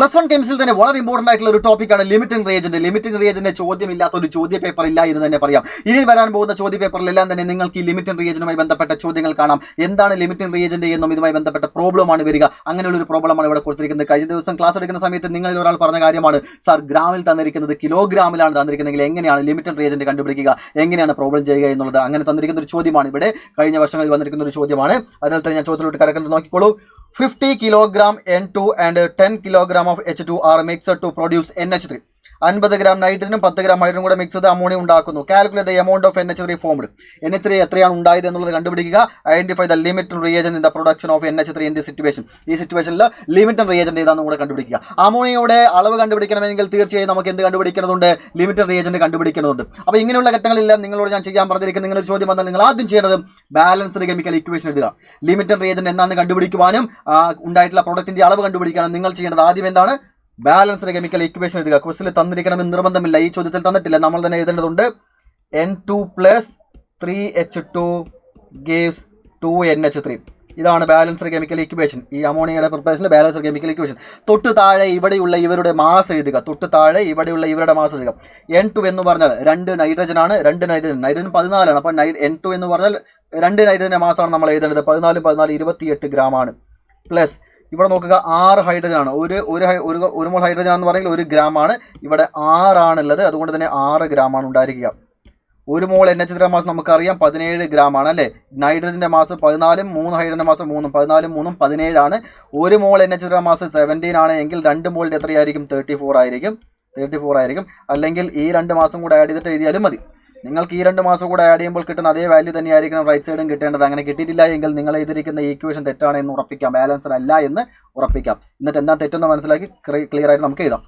+1 കെമിസ്ട്രിയിൽ തന്നെ വളരെ ഇമ്പോർട്ടന്റ് ആയിട്ടുള്ള ഒരു ടോപ്പിക്കാണ് ലിമിറ്റിംഗ് റിയേജന്റ്. ലിമിറ്റിംഗ് റിയേജന്റ് ചോദ്യമില്ലാത്ത ഒരു ചോദ്യ പേപ്പർ ഇല്ല എന്ന് തന്നെ പറയാം. ഇനി വരാൻ പോകുന്ന ചോദ്യ പേപ്പറിലെല്ലാം തന്നെ നിങ്ങൾക്ക് ഈ ലിമിറ്റിംഗ് റിയേജന്റുമായി ബന്ധപ്പെട്ട ചോദ്യങ്ങൾ കാണാം. എന്താണ് ലിമിറ്റിംഗ് റിയേജന്റ് എന്നും ഇതുമായി ബന്ധപ്പെട്ട പ്രോബ്ലമാണ് വരിക. അങ്ങനെയുള്ള ഒരു പ്രോബ്ലമാണ് ഇവിടെ കൊടുത്തിരിക്കുന്നത്. കഴിഞ്ഞ ദിവസം ക്ലാസ് എടുക്കുന്ന സമയത്ത് നിങ്ങളിൽ ഒരാൾ പറഞ്ഞ കാര്യമാണ്, സാർ ഗ്രാമിൽ തന്നിരിക്കുന്നത് കിലോഗ്രാമിലാണ് തന്നിരിക്കുന്നതെങ്കിൽ എങ്ങനെയാണ് ലിമിറ്റിംഗ് റിയേജന്റ് കണ്ടുപിടിക്കുക, എങ്ങനെയാണ് പ്രോബ്ലം ചെയ്യുക എന്നുള്ളത്. അങ്ങനെ തന്നിരിക്കുന്ന ഒരു ചോദ്യമാണ് ഇവിടെ കഴിഞ്ഞ വർഷങ്ങളിൽ വന്നിരിക്കുന്ന ഒരു ചോദ്യമാണ്. അതിനാൽ തന്നെ ഞാൻ ചോദ്യത്തിലോട്ട് കടക്കുന്നത് നോക്കിക്കോളൂ. 50 kilogram N2 and 10 kilogram of H2 are mixed to produce NH3. 50 gram നൈട്രജനും 10 ഗ്രാം ഹൈഡ്രജനും കൂടെ മിക്സ് ചെയ്ത് അമോണിയ ഉണ്ടാക്കുന്നു. Calculate the amount of NH3 formed. NH3 എത്രയാണ് ഉണ്ടായത് എന്നുള്ളത് കണ്ടുപിടിക്കുക. Identify the limit reagent in the production of NH3 in the situation. ഈ സിറ്റുവേഷനിൽ ലിമിറ്റ് റിയേജന്റ് ഏതാണെന്ന് കൂടെ കണ്ടുപിടിക്കുക. അമോണിയയുടെ അളവ് കണ്ടുപിടിക്കണമെങ്കിൽ തീർച്ചയായും നമുക്ക് എന്ത് കണ്ടുപിടിക്കേണ്ടതുണ്ട്? Limit reagent കണ്ടുപിടിക്കേണ്ടതുണ്ട്. അപ്പോൾ ഇങ്ങനെയുള്ള ഘട്ടങ്ങളിലെല്ലാം നിങ്ങളോട് ഞാൻ ചെയ്യാൻ പറഞ്ഞിരിക്കുന്ന നിങ്ങളുടെ ചോദ്യം വന്നാൽ നിങ്ങൾ ആദ്യം ചെയ്യേണ്ടത് ബാലൻസ്ഡ് കെമിക്കൽ ഇക്വേഷൻ ഇടുക. ലിമിറ്റ് റിയേജന്റ് എന്താണെന്ന് കണ്ടുപിടിക്കുവാനും ഉണ്ടായിട്ടുള്ള പ്രൊഡക്റ്റിന്റെ അളവ് കണ്ടുപിടിക്കാനും നിങ്ങൾ ചെയ്യേണ്ടത് ആദ്യം എന്താണ്? ബാലൻസ്ഡ് കെമിക്കൽ ഇക്വേഷൻ എഴുതുക. ക്വസ്റ്റിൽ തന്നിരിക്കണമെന്ന് നിർബന്ധമില്ല, ഈ ചോദ്യത്തിൽ തന്നിട്ടില്ല, നമ്മൾ തന്നെ എഴുതേണ്ടതുണ്ട്. N2 + 3H2 gives 2NH3. ഇതാണ് ബാലൻസ്ഡ് കെമിക്കൽ ഇക്വേഷൻ. ഈ അമോണിയയുടെ പ്രിപ്പറേഷനിൽ ബാലൻസ്ഡ് കെമിക്കൽ ഇക്വേഷൻ. തൊട്ട് താഴെ ഇവിടെയുള്ള ഇവരുടെ മാസ് എഴുതുക. തൊട്ട് താഴെ ഇവിടെയുള്ള ഇവരുടെ മാസ് എഴുതുക. N2 എന്ന് പറഞ്ഞാൽ 2 നൈട്രജൻ ആണ്. 2 നൈട്രജൻ 14 ആണ്. അപ്പോൾ N2 എന്ന് പറഞ്ഞാൽ 2 നൈട്രജന്റെ മാസമാണ് നമ്മൾ എഴുതേണ്ടത്. 14 28 ഗ്രാം ആണ്. പ്ലസ് ഇവിടെ നോക്കുക 6 ഹൈഡ്രജൻ ആണ്. ഒരു മോൾ ഹൈഡ്രജൻ എന്ന് പറഞ്ഞെങ്കിൽ 1 ഗ്രാം ആണ്. ഇവിടെ 6 ആണുള്ളത്, അതുകൊണ്ട് തന്നെ 6 ഗ്രാം ആണ് ഉണ്ടായിരിക്കുക. 1 മോൾ NH3 മാസം നമുക്കറിയാം 17 ഗ്രാം ആണ് അല്ലേ. നൈട്രജന്റെ മാസം 14, 3 ഹൈഡ്രജന്റെ മാസം 3, 14 3 17 ആണ്. 1 മോൾ NH3 മാസം 17 ആണ് എങ്കിൽ 2 മോളിന്റെ എത്രയായിരിക്കും? 34 ആയിരിക്കും. അല്ലെങ്കിൽ ഈ 2 മാസം കൂടെ ആഡ് ചെയ്തിട്ട് എഴുതിയാലും മതി. നിങ്ങൾക്ക് ഈ 2 മാസം കൂടെ ആഡ് ചെയ്യുമ്പോൾ കിട്ടുന്ന അതേ വാല്യൂ തന്നെയായിരിക്കണം റൈറ്റ് സൈഡും കിട്ടേണ്ടത്. അങ്ങനെ കിട്ടിയിട്ടില്ല എങ്കിൽ നിങ്ങൾ എഴുതിയിരിക്കുന്ന ഈക്വേഷൻ തെറ്റാണ് എന്ന് ഉറപ്പിക്കാം, ബാലൻസ്ഡ് അല്ല എന്ന് ഉറപ്പിക്കാം. എന്നിട്ട് എന്താ തെറ്റെന്ന് മനസ്സിലാക്കി ക്ലിയർ ആയിട്ട് നമുക്ക് എഴുതാം.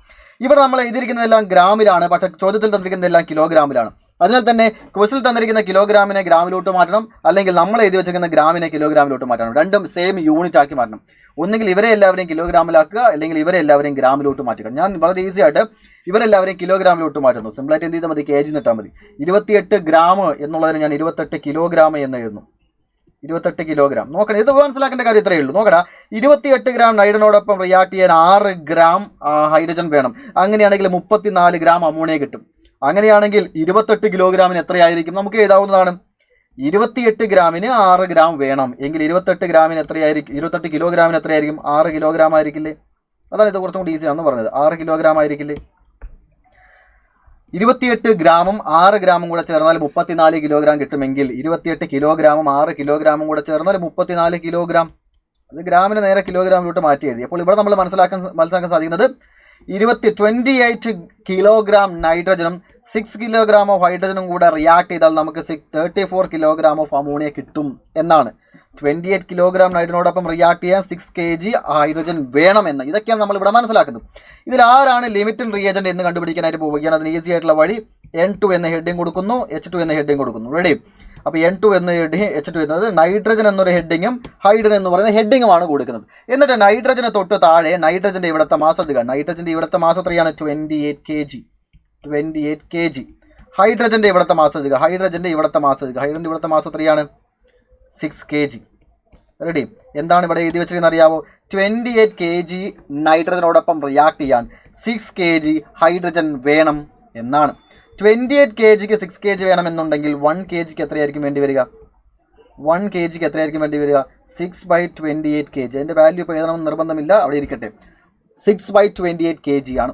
ഇവിടെ നമ്മൾ എഴുതിയിരിക്കുന്നതെല്ലാം ഗ്രാമിലാണ്, പക്ഷേ ചോദ്യത്തിൽ തന്നിരിക്കുന്നതെല്ലാം കിലോഗ്രാമിലാണ്. അതിനാൽ തന്നെ ക്വസ്റ്റിൽ തന്നിരിക്കുന്ന കിലോഗ്രാമിനെ ഗ്രാമിലോട്ട് മാറ്റണം, അല്ലെങ്കിൽ നമ്മൾ എഴുതി വെച്ചിരിക്കുന്ന ഗ്രാമിനെ കിലോഗ്രാമിലോട്ട് മാറ്റണം. രണ്ടും സെയിം യൂണിറ്റ് ആക്കി മാറ്റണം. ഒന്നുകിൽ ഇവരെ എല്ലാവരെയും കിലോഗ്രാമിലാക്കുക, അല്ലെങ്കിൽ ഇവരെ എല്ലാവരെയും ഗ്രാമിലോട്ട് മാറ്റുക. ഞാൻ വളരെ ഈസി ആയിട്ട് ഇവരെല്ലാവരെയും കിലോഗ്രാമിലോട്ട് മാറ്റുന്നു. സിമ്പിളായിട്ട് എന്ത് ചെയ്താൽ മതി? KG നിട്ടാൽ മതി. 28 ഗ്രാം എന്നുള്ളതിന് ഞാൻ 28 കിലോഗ്രാം എന്ന് എഴുതുന്നു. 28 കിലോഗ്രാം. നോക്കണം, ഇത് മനസ്സിലാക്കേണ്ട കാര്യം ഇത്രയേ ഉള്ളൂ. നോക്കടാ, 28 ഗ്രാം നൈട്രജനോടൊപ്പം റിയാക്ട് ചെയ്യാൻ 6 ഗ്രാം ഹൈഡ്രജൻ വേണം. അങ്ങനെയാണെങ്കിൽ 34 ഗ്രാം അമോണിയ കിട്ടും. അങ്ങനെയാണെങ്കിൽ 28 കിലോഗ്രാമിന് എത്രയായിരിക്കും? നമുക്ക് എഴുതാവുന്നതാണ്. 28 ഗ്രാമിന് 6 ഗ്രാം വേണം എങ്കിൽ 28 ഗ്രാമിന് എത്രയായിരിക്കും? 28 കിലോഗ്രാമിന് എത്രയായിരിക്കും? 6 കിലോഗ്രാം ആയിരിക്കില്ലേ? അതാണ് ഇത് കുറച്ചും കൂടി ഈസിയാണെന്ന് പറഞ്ഞത്. 6 കിലോഗ്രാം ആയിരിക്കില്ലേ? 28 ഗ്രാമും 6 ഗ്രാമും കൂടെ ചേർന്നാൽ 34 കിലോഗ്രാം കിട്ടുമെങ്കിൽ 28 കിലോഗ്രാമും 6 കിലോഗ്രാമും കൂടെ ചേർന്നാൽ 34 കിലോഗ്രാം. അത് ഗ്രാമിന് നേരെ കിലോഗ്രാമിലോട്ട് മാറ്റി എഴുതി. അപ്പോൾ ഇവിടെ നമ്മൾ മനസ്സിലാക്കാൻ സാധിക്കുന്നത് 28 കിലോഗ്രാം നൈട്രജനും 6 കിലോഗ്രാം ഓഫ് ഹൈഡ്രജനും കൂടെ റിയാക്ട് ചെയ്താൽ നമുക്ക് 34 കിലോഗ്രാം ഓഫ് അമോണിയ കിട്ടും എന്നാണ്. 28 കിലോഗ്രാം നൈട്രജനോടൊപ്പം റിയാക്ട് ചെയ്യാൻ 6 kg ഹൈഡ്രജൻ വേണമെന്ന്. ഇതൊക്കെയാണ് നമ്മൾ ഇവിടെ മനസ്സിലാക്കുന്നത്. ഇതിൽ ആരാണ് ലിമിറ്റിംഗ് റിയേജന്റ് എന്ന് കണ്ടുപിടിക്കാനായിട്ട് പോവുകയാണ്. അതിന് ഈസി ആയിട്ടുള്ള വഴി N2 എന്ന ഹെഡിങ് കൊടുക്കുന്നു, H2 എന്ന ഹെഡിങ് കൊടുക്കുന്നു. റെഡി? അപ്പോൾ N2 എന്ന ഹെഡിങ്, H2 എന്നത് നൈട്രജൻ എന്നൊരു ഹെഡിങ്ങും ഹൈഡ്രജൻ എന്ന് പറയുന്ന ഹെഡിങ്ങുമാണ് കൊടുക്കുന്നത്. എന്നിട്ട് നൈട്രജന് തൊട്ട് താഴെ നൈട്രജന്റെ ഇവിടുത്തെ മാസം എടുക്കുക. നൈട്രജന്റെ ഇവിടുത്തെ മാസം എത്രയാണ്? 28 kg. ഹൈഡ്രജന്റെ ഇവിടുത്തെ മാസം എടുക്കുക. ഹൈഡ്രജന്റെ ഇവിടുത്തെ മാസം എത്രയാണ്? 6 kg. റെഡി? എന്താണ് ഇവിടെ എഴുതി വെച്ചിരിക്കുന്നത് അറിയാമോ? 28 kg നൈട്രജനോടൊപ്പം റിയാക്ട് ചെയ്യാൻ 6 kg ഹൈഡ്രജൻ വേണം എന്നാണ്. 28 kgക്ക് 6 kg വേണമെന്നുണ്ടെങ്കിൽ 1 kgക്ക് എത്രയായിരിക്കും വേണ്ടി വരിക? 6/28 kg. അതിൻ്റെ വാല്യൂ ഇപ്പോൾ എഴുതണമെന്ന് നിർബന്ധമില്ല, അവിടെ ഇരിക്കട്ടെ. 6/28 kg ആണ്.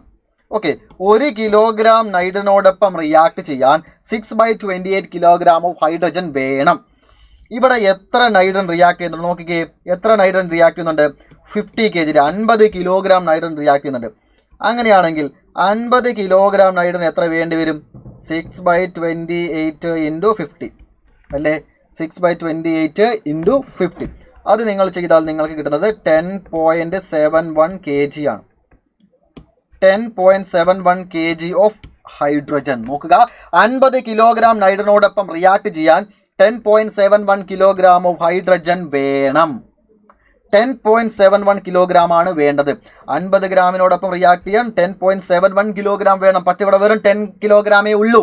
ഓക്കെ, 1 കിലോഗ്രാം നൈട്രജനോടൊപ്പം റിയാക്ട് ചെയ്യാൻ 6/28 കിലോഗ്രാം ഓഫ് ഹൈഡ്രജൻ വേണം. ഇവിടെ എത്ര നൈട്രജൻ റിയാക്ട് ചെയ്യുന്നുണ്ട് നോക്കിക്കേ. എത്ര നൈട്രജൻ റിയാക്ട് ചെയ്യുന്നുണ്ട്? 50 kg. 50 കിലോഗ്രാം നൈട്രജൻ റിയാക്ട് ചെയ്യുന്നുണ്ട്. അങ്ങനെയാണെങ്കിൽ 50 കിലോഗ്രാം നൈട്രജൻ എത്ര വേണ്ടി വരും? 6/28 × 50 അല്ലേ? 6/28 × 50. അത് നിങ്ങൾ ചെയ്താൽ നിങ്ങൾക്ക് കിട്ടുന്നത് 10.71 kg ആണ്. 10.71 kg ഓഫ് ഹൈഡ്രജൻ. നോക്കുക, 50 കിലോഗ്രാം നൈട്രജനോടൊപ്പം റിയാക്ട് ചെയ്യാൻ 10.71 കിലോഗ്രാം ഓഫ് ഹൈഡ്രജൻ വേണം. 10.71 കിലോഗ്രാം ആണ് വേണ്ടത്. 50 ഗ്രാമിനോടൊപ്പം റിയാക്ട് ചെയ്യാൻ 10.71 കിലോഗ്രാം വേണം. പക്ഷേ ഇവിടെ വെറും 10 കിലോഗ്രാമേ ഉള്ളൂ.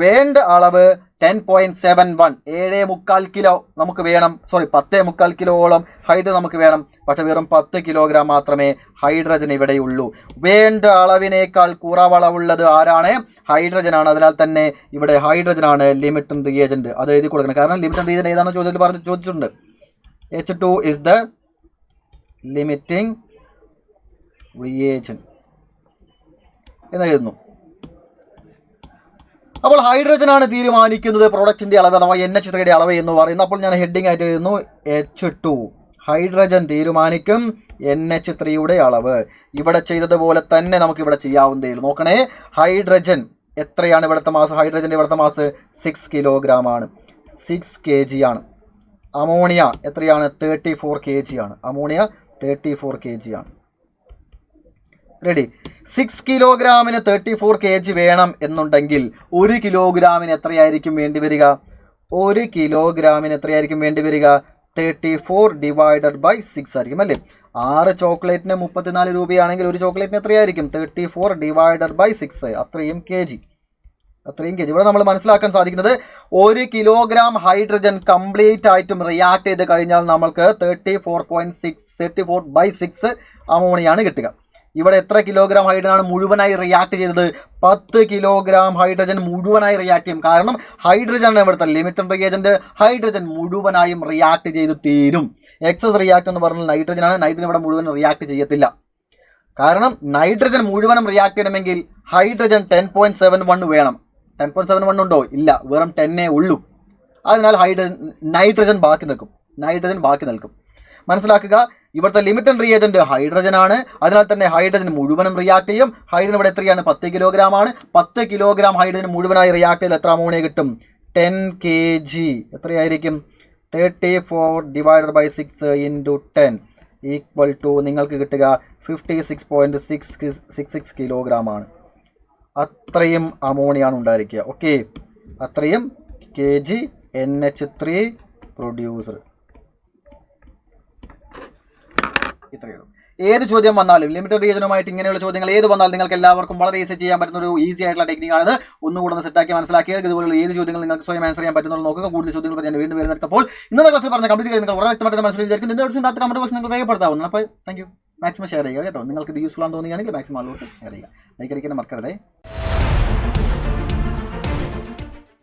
വേണ്ട അളവ് 10.71 7.25 കിലോ നമുക്ക് വേണം. 10.25 കിലോളം ഹൈഡ്രജൻ നമുക്ക് വേണം. പക്ഷെ വെറും 10 കിലോഗ്രാം മാത്രമേ ഹൈഡ്രജൻ ഇവിടെയുള്ളൂ. വേണ്ട അളവിനേക്കാൾ കുറവളവുള്ളത് ആരാണ്? ഹൈഡ്രജൻ ആണ്. അതിനാൽ തന്നെ ഇവിടെ ഹൈഡ്രജൻ ആണ് ലിമിറ്റിംഗ് റിയേജന്റ്. അത് എഴുതി കൊടുക്കണം. കാരണം ലിമിറ്റിംഗ് റിയേജന്റ് ഏതാണെന്ന് ചോദിച്ചിട്ടുണ്ട്. H2 is the limiting reagent എന്ന് എഴുതുന്നു. അപ്പോൾ ഹൈഡ്രജൻ ആണ് തീരുമാനിക്കുന്നത് പ്രൊഡക്റ്റിന്റെ അളവ് അഥവാ NH3 അളവ് എന്ന് പറയുന്നത്. അപ്പോൾ ഞാൻ ഹെഡിങ് ആയിട്ട് എഴുതുന്നു H2. ഹൈഡ്രജൻ തീരുമാനിക്കും NH3 അളവ്. ഇവിടെ ചെയ്തതുപോലെ തന്നെ നമുക്ക് ഇവിടെ ചെയ്യാവുന്നതേ ഉള്ളൂ. നോക്കണേ, ഹൈഡ്രജൻ എത്രയാണ് ഇവിടുത്തെ മാസ്? ഹൈഡ്രജന്റെ ഇവിടുത്തെ മാസ് 6 കിലോഗ്രാം ആണ്, 6 kg ആണ്. അമോണിയ എത്രയാണ്? 34 kg ആണ്. അമോണിയ 34 kg ആണ്. റെഡി. 6 കിലോഗ്രാമിന് 34 kg വേണം എന്നുണ്ടെങ്കിൽ 1 കിലോഗ്രാമിന് എത്രയായിരിക്കും വേണ്ടി വരിക? 1 കിലോഗ്രാമിന് എത്രയായിരിക്കും വേണ്ടി വരിക? 34 ഡിവൈഡഡ് ബൈ 6 ആയിരിക്കും അല്ലേ? 6 ചോക്ലേറ്റിന് 34 രൂപയാണെങ്കിൽ ഒരു ചോക്ലേറ്റിന് എത്രയായിരിക്കും? 34 ഡിവൈഡഡ് ബൈ 6, അത്രയും കെ ജി. ഇവിടെ നമ്മൾ മനസ്സിലാക്കാൻ സാധിക്കുന്നത് 1 കിലോഗ്രാം ഹൈഡ്രജൻ കംപ്ലീറ്റ് ആയിട്ടും റിയാക്ട് ചെയ്ത് കഴിഞ്ഞാൽ നമ്മൾക്ക് 34/6 അമോണിയാണ് കിട്ടുക. ഇവിടെ എത്ര കിലോഗ്രാം ഹൈഡ്രജൻ ആണ് മുഴുവനായി റിയാക്ട് ചെയ്തത്? 10 കിലോഗ്രാം ഹൈഡ്രജൻ മുഴുവനായി റിയാക്ട് ചെയ്യും. കാരണം ഹൈഡ്രജൻ ആണ് ഇവിടുത്തെ ലിമിറ്റിംഗ് റിയേജന്റ്. ഹൈഡ്രജൻ മുഴുവനായും റിയാക്ട് ചെയ്ത് തീരും. എക്സസ് റിയാക്ട് എന്ന് പറഞ്ഞാൽ നൈട്രജൻ ആണ്. നൈട്രജൻ ഇവിടെ മുഴുവൻ റിയാക്ട് ചെയ്യത്തില്ല. കാരണം നൈട്രജൻ മുഴുവനും റിയാക്ട് ചെയ്യണമെങ്കിൽ ഹൈഡ്രജൻ 10.71 വേണം. 10.71 ഉണ്ടോ? ഇല്ല, വെറും 10 ഉള്ളൂ. അതിനാൽ നൈട്രജൻ ബാക്കി നിൽക്കും. മനസ്സിലാക്കുക, ഇവിടുത്തെ ലിമിറ്റിംഗ് റിയേജന്റ് ഹൈഡ്രജൻ ആണ്. അതിനാൽ തന്നെ ഹൈഡ്രജൻ മുഴുവനും റിയാക്ട് ചെയ്യും. ഹൈഡ്രജൻ ഇവിടെ എത്രയാണ്? 10 കിലോഗ്രാം ആണ്. 10 കിലോഗ്രാം ഹൈഡ്രജൻ മുഴുവനായി റിയാക്ട് ചെയ്താൽ എത്ര അമോണിയ കിട്ടും? 10 kg. എത്രയായിരിക്കും? 34 divided by 6 into 10 equal to നിങ്ങൾക്ക് കിട്ടുക 56.66 കിലോഗ്രാം ആണ്. അത്രയും അമോണിയാണ് ഉണ്ടായിരിക്കുക. ഓക്കെ, അത്രയും kg NH3 പ്രൊഡ്യൂസർ. ഇത്രയേ ഉള്ളൂ. ഏത് ചോദ്യം വന്നാലും ലിമിറ്റഡ് റീജിയനുമായിട്ട് ഇങ്ങനെയുള്ള ചോദ്യങ്ങൾ ഏത് വന്നാലും നിങ്ങൾക്ക് എല്ലാവർക്കും വളരെ ഈസി ചെയ്യാൻ പറ്റുന്ന ഒരു ഈസി ആയിട്ടുള്ള ടെക്നിക്കാണിത്. ഒന്നുകൂടെ സെറ്റാക്കി മനസ്സിലാക്കിയാൽ ഇതുപോലുള്ള ഏത് ചോദ്യങ്ങൾ നിങ്ങൾക്ക് സ്വയം ആൻസർ ചെയ്യാൻ പറ്റുന്നത് നോക്കുക. കൂടുതൽ ചോദ്യങ്ങൾ ഞാൻ വീണ്ടും വരുന്നപ്പോൾ ഇന്നത്തെ ക്ലാസ്സിൽ പറഞ്ഞ കംപ്ലീറ്റ് നിങ്ങൾ വളരെ വ്യക്തമായിട്ട് മനസ്സിലായിരിക്കും. ഇതിന്റെ കമന്റ് ബോക്സ് നിങ്ങൾ രേഖപ്പെടുത്താവുന്നു. അപ്പോൾ താങ്ക് യു. മാക്സിമം ഷെയർ ചെയ്യുക കേട്ടോ. നിങ്ങൾക്ക് ഇത് യൂസ്ഫുൾ ആണെന്ന് തോന്നുകയാണെങ്കിൽ മാക്സിമം ആളുകൾക്ക് ഷെയർ ചെയ്യുക. ലൈക്ക് അടിക്കാൻ മറക്കരുതേ.